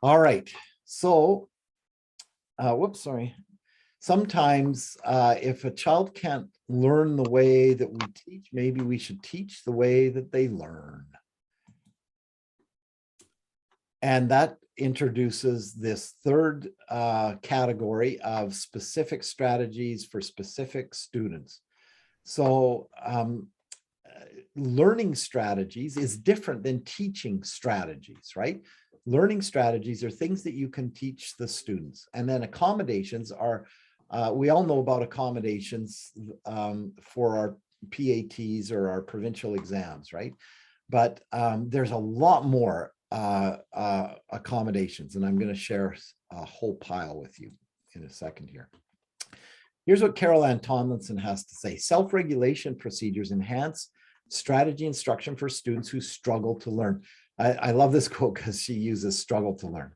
All right, so whoops, sorry. Sometimes if a child can't learn the way that we teach, maybe we should teach the way that they learn. And that introduces this third category of specific strategies for specific students. So learning strategies is different than teaching strategies, right? Learning strategies are things that you can teach the students. And then accommodations are, we all know about accommodations for our PATs or our provincial exams, right? But there's a lot more accommodations, and I'm going to share a whole pile with you in a second here. Here's what Carol Ann Tomlinson has to say. Self-regulation procedures enhance strategy instruction for students who struggle to learn. I love this quote because she uses struggle to learn.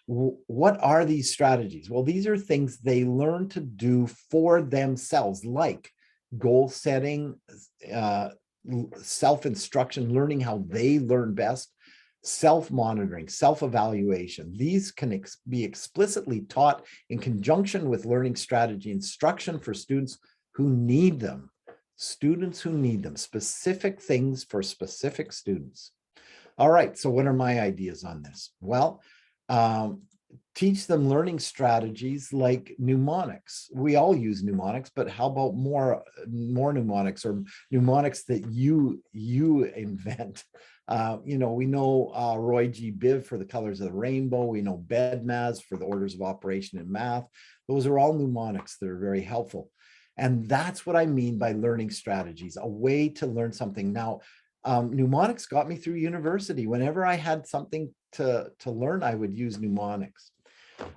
What are these strategies? Well, these are things they learn to do for themselves, like goal setting, self-instruction, learning how they learn best, self-monitoring, self-evaluation. These can be explicitly taught in conjunction with learning strategy instruction for students who need them. Students who need them, specific things for specific students. All right, so what are my ideas on this? Well, teach them learning strategies like mnemonics. We all use mnemonics, but how about more mnemonics, or mnemonics that you invent? You know, we know Roy G. Biv for the colors of the rainbow. We know BEDMAS for the orders of operation in math. Those are all mnemonics that are very helpful. And that's what I mean by learning strategies, a way to learn something. Now, mnemonics got me through university. Whenever I had something to learn, I would use mnemonics.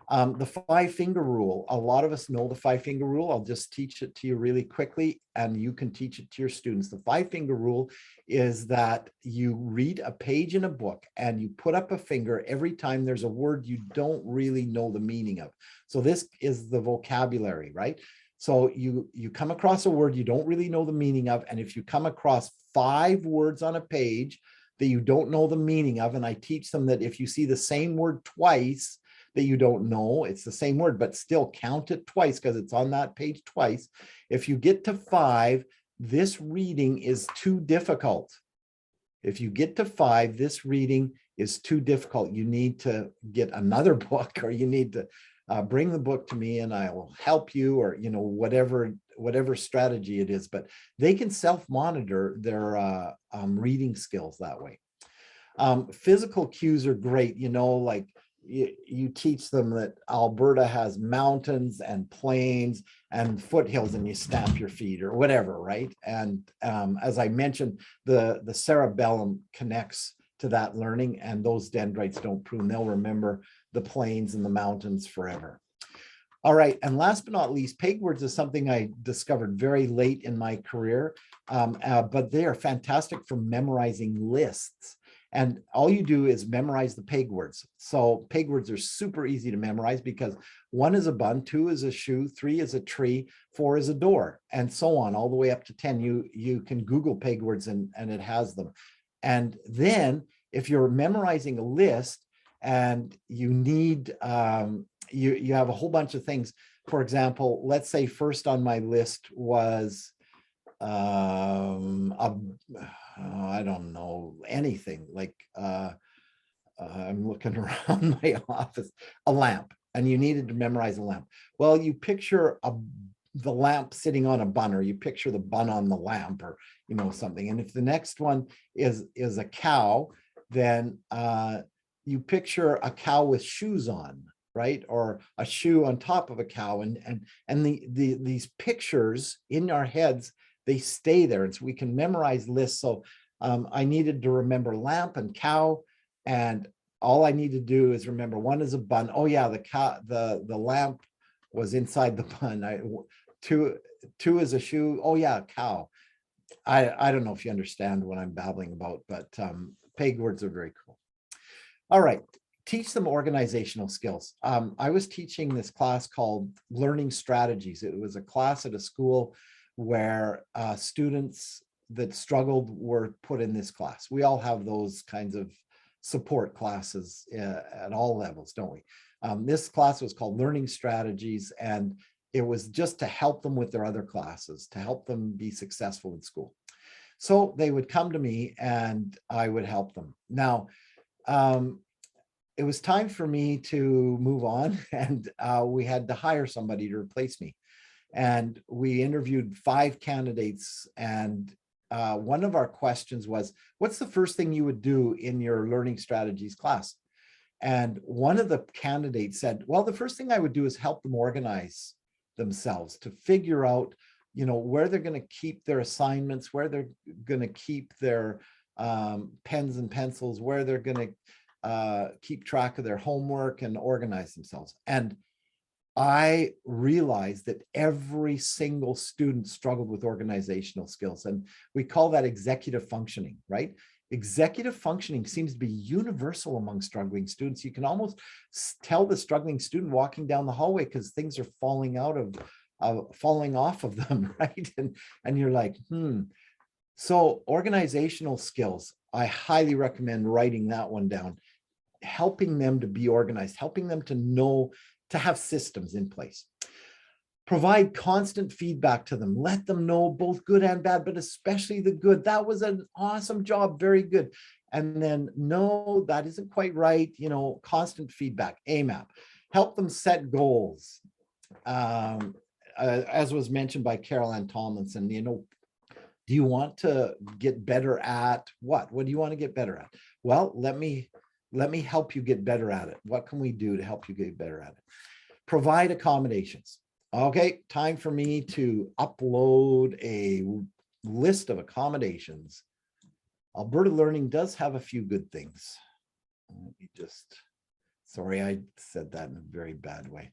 The 5-finger rule, a lot of us know the 5-finger rule. I'll just teach it to you really quickly, and you can teach it to your students. The 5-finger rule is that you read a page in a book and you put up a finger every time there's a word you don't really know the meaning of. So this is the vocabulary, right? So you come across a word you don't really know the meaning of, and if you come across 5 words on a page that you don't know the meaning of, and I teach them that if you see the same word twice that you don't know, it's the same word, but still count it twice because it's on that page twice. If you get to 5, this reading is too difficult. If you get to 5, this reading is too difficult. You need to get another book, or you need to bring the book to me and I will help you, or, you know, whatever strategy it is, but they can self-monitor their reading skills that way. Physical cues are great, you know, like you teach them that Alberta has mountains and plains and foothills, and you stamp your feet or whatever, right? And as I mentioned, the cerebellum connects to that learning, and those dendrites don't prune. They'll remember the plains and the mountains forever. All right, and last but not least, peg words is something I discovered very late in my career, but they are fantastic for memorizing lists. And all you do is memorize the peg words. So peg words are super easy to memorize because 1 is a bun, 2 is a shoe, 3 is a tree, 4 is a door, and so on, all the way up to 10. You can Google peg words and it has them. And then if you're memorizing a list and you need, you have a whole bunch of things. For example, let's say first on my list was, I don't know, anything like, I'm looking around my office, a lamp, and you needed to memorize a lamp. Well, you picture the lamp sitting on a bun, or you picture the bun on the lamp, or, you know, something. And if the next one is a cow, then you picture a cow with shoes on, right? Or a shoe on top of a cow. And these pictures in our heads, they stay there. And so we can memorize lists. So I needed to remember lamp and cow, and all I need to do is remember 1 is a bun. Oh yeah, the lamp was inside the bun. 2 is a shoe. Oh yeah, cow. I don't know if you understand what I'm babbling about, but peg words are very cool. All right, teach them organizational skills. I was teaching this class called Learning Strategies. It was a class at a school where students that struggled were put in this class. We all have those kinds of support classes at all levels, don't we? This class was called Learning Strategies, and it was just to help them with their other classes, to help them be successful in school. So they would come to me and I would help them. Now, it was time for me to move on, and we had to hire somebody to replace me. And we interviewed 5 candidates, and one of our questions was, what's the first thing you would do in your learning strategies class? And one of the candidates said, well, the first thing I would do is help them organize themselves to figure out, where they're going to keep their assignments, where they're going to keep their pens and pencils, where they're going to keep track of their homework and organize themselves. And I realized that every single student struggled with organizational skills. And we call that executive functioning, right? Executive functioning seems to be universal among struggling students. You can almost tell the struggling student walking down the hallway because things are falling off of them, right? And you're like, So organizational skills, I highly recommend writing that one down, helping them to be organized, helping them to know, to have systems in place. Provide constant feedback to them. Let them know both good and bad, but especially the good. That was an awesome job, very good. And then, no, that isn't quite right. Constant feedback, AMAP. Help them set goals. As was mentioned by Carol Ann Tomlinson, do you want to get better at what? What do you want to get better at? Well, let me help you get better at it. What can we do to help you get better at it? Provide accommodations. Okay, time for me to upload a list of accommodations. Alberta Learning does have a few good things. Let me sorry, I said that in a very bad way.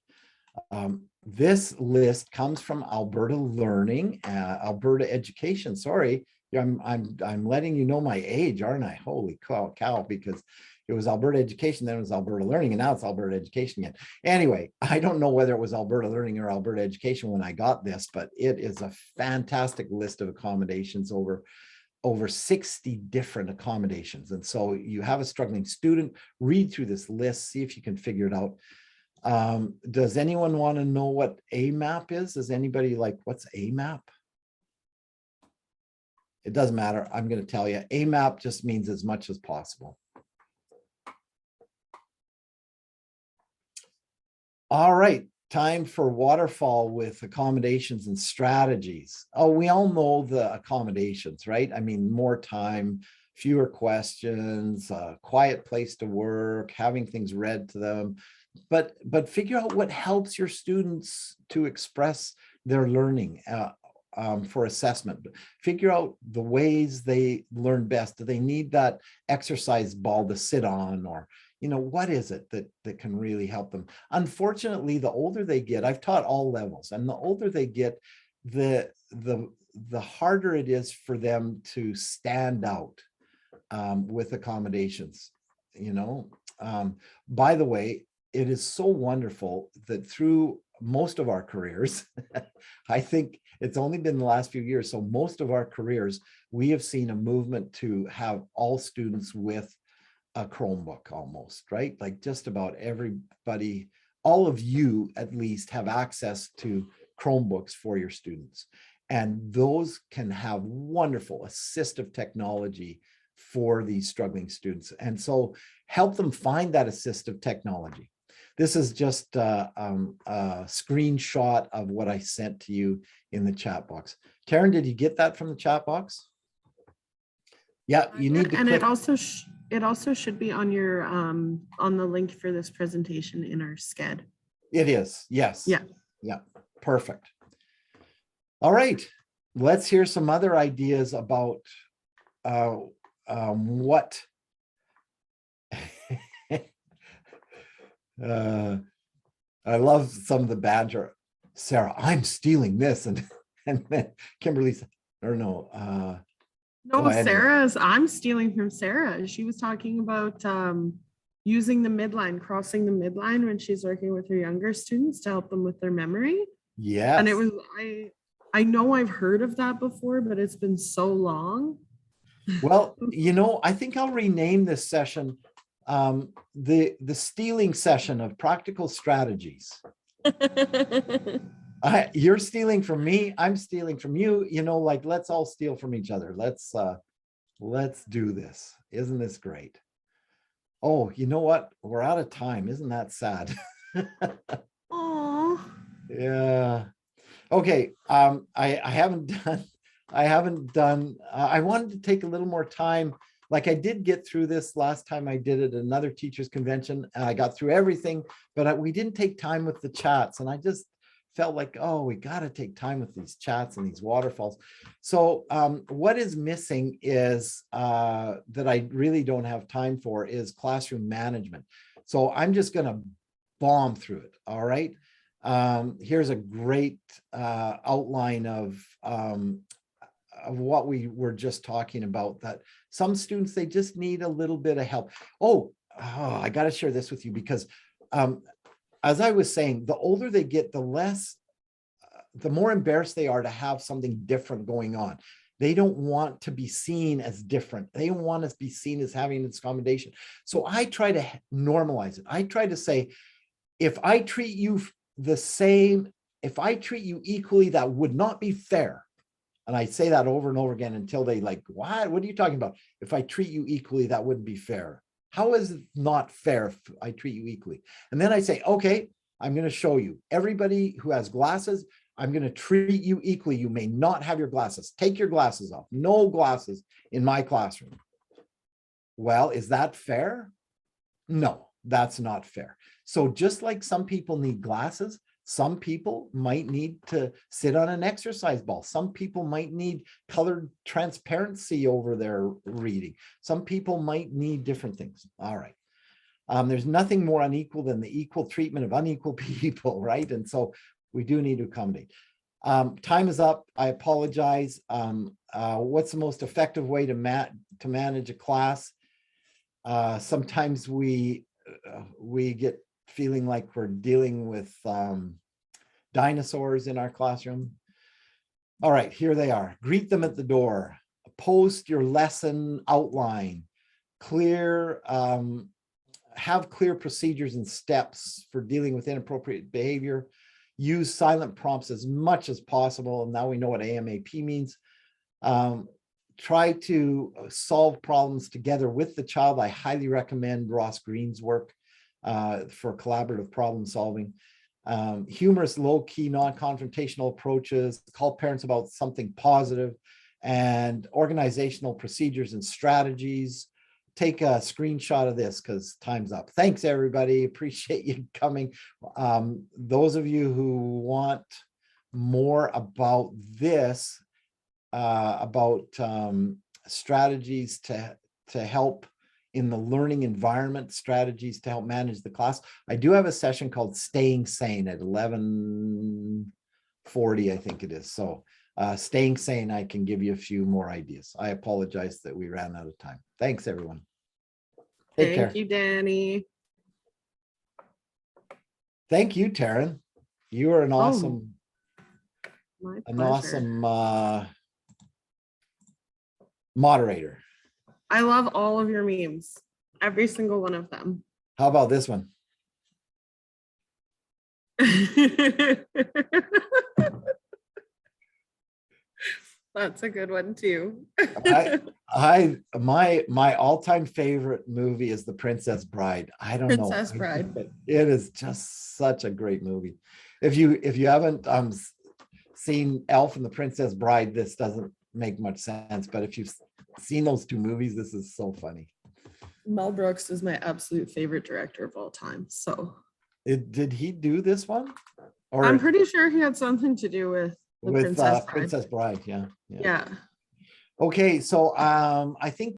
This list comes from Alberta Learning, Alberta Education. Sorry, I'm letting you know my age, aren't I? Holy cow, because it was Alberta Education, then it was Alberta Learning, and now it's Alberta Education again. Anyway, I don't know whether it was Alberta Learning or Alberta Education when I got this, but it is a fantastic list of accommodations, over 60 different accommodations. And so you have a struggling student, read through this list, see if you can figure it out. Does anyone want to know what AMAP is? Is anybody like, what's AMAP? It doesn't matter. I'm going to tell you. AMAP just means as much as possible. All right, time for waterfall with accommodations and strategies. Oh, we all know the accommodations, right? I mean, more time, fewer questions, a quiet place to work, having things read to them. But figure out what helps your students to express their learning for assessment. Figure out the ways they learn best. Do they need that exercise ball to sit on, or what is it that can really help them? Unfortunately, the older they get, I've taught all levels, and the older they get, the harder it is for them to stand out with accommodations. By the way, it is so wonderful that through most of our careers, I think it's only been the last few years, so most of our careers, we have seen a movement to have all students with a Chromebook almost, right? Like just about everybody, all of you at least have access to Chromebooks for your students. And those can have wonderful assistive technology for these struggling students. And so help them find that assistive technology. This is just a screenshot of what I sent to you in the chat box. Taryn, did you get that from the chat box? Yeah, you need to and click. it also should be on your on the link for this presentation in our SCED. It is, yes. Yeah, perfect. All right, let's hear some other ideas about what I love some of the banter. Sarah, I'm stealing this, and then Kimberly said, or no. Sarah's, I'm stealing from Sarah. She was talking about using the midline, crossing the midline when she's working with her younger students to help them with their memory. Yes. And it was, I know I've heard of that before, but it's been so long. Well, I think I'll rename this session the stealing session of practical strategies. You're stealing from me, I'm stealing from you, like let's all steal from each other. Let's do this. Isn't this great? Oh, you know what? We're out of time. Isn't that sad? Oh. Yeah. Okay. I haven't done, I wanted to take a little more time like I did get through this last time I did it, another teachers convention, and I got through everything, but we didn't take time with the chats. And I just felt like, oh, we got to take time with these chats and these waterfalls. So what is missing is that I really don't have time for is classroom management. So I'm just going to bomb through it. All right. Here's a great outline of what we were just talking about, that some students, they just need a little bit of help. I got to share this with you because as I was saying, the older they get, the more embarrassed they are to have something different going on. They don't want to be seen as different. They want to be seen as having this accommodation. So I try to normalize it. I try to say, if I treat you the same, if I treat you equally, that would not be fair. And I say that over and over again until they like, what are you talking about? If I treat you equally, that wouldn't be fair. How is it not fair if I treat you equally? And then I say, okay, I'm going to show you. Everybody who has glasses, I'm going to treat you equally. You may not have your glasses. Take your glasses off. No glasses in my classroom. Well, is that fair? No, that's not fair. So just like some people need glasses, some people might need to sit on an exercise ball. Some people might need colored transparency over their reading. Some people might need different things. All right. There's nothing more unequal than the equal treatment of unequal people, right? And so we do need to accommodate. Time is up. I apologize. What's the most effective way to manage a class? Sometimes we get feeling like we're dealing with dinosaurs in our classroom. All right, here they are. Greet them at the door. Post your lesson outline. Have clear procedures and steps for dealing with inappropriate behavior. Use silent prompts as much as possible. And now we know what AMAP means. Try to solve problems together with the child. I highly recommend Ross Green's work for collaborative problem solving. Humorous, low-key, non-confrontational approaches. Call parents about something positive, and organizational procedures and strategies. Take a screenshot of this because time's up. Thanks, everybody. Appreciate you coming. Those of you who want more about this, about strategies to help in the learning environment, strategies to help manage the class, I do have a session called Staying Sane at 11:40, I think it is. So Staying Sane, I can give you a few more ideas. I apologize that we ran out of time. Thanks, everyone. Take care. Thank you, Danny. Thank you, Taryn. You are an awesome, My an pleasure. awesome moderator. I love all of your memes, every single one of them. How about this one? That's a good one too. My all-time favorite movie is The Princess Bride. I don't know. Princess Bride. It is just such a great movie. If you haven't seen Elf and the Princess Bride, this doesn't make much sense. But if you've seen those two movies, this is so funny. Mel Brooks is my absolute favorite director of all time. So Did he do this one? Or I'm pretty sure he had something to do with the with Princess Bride. Princess Bride? Yeah. Yeah. Okay, so I think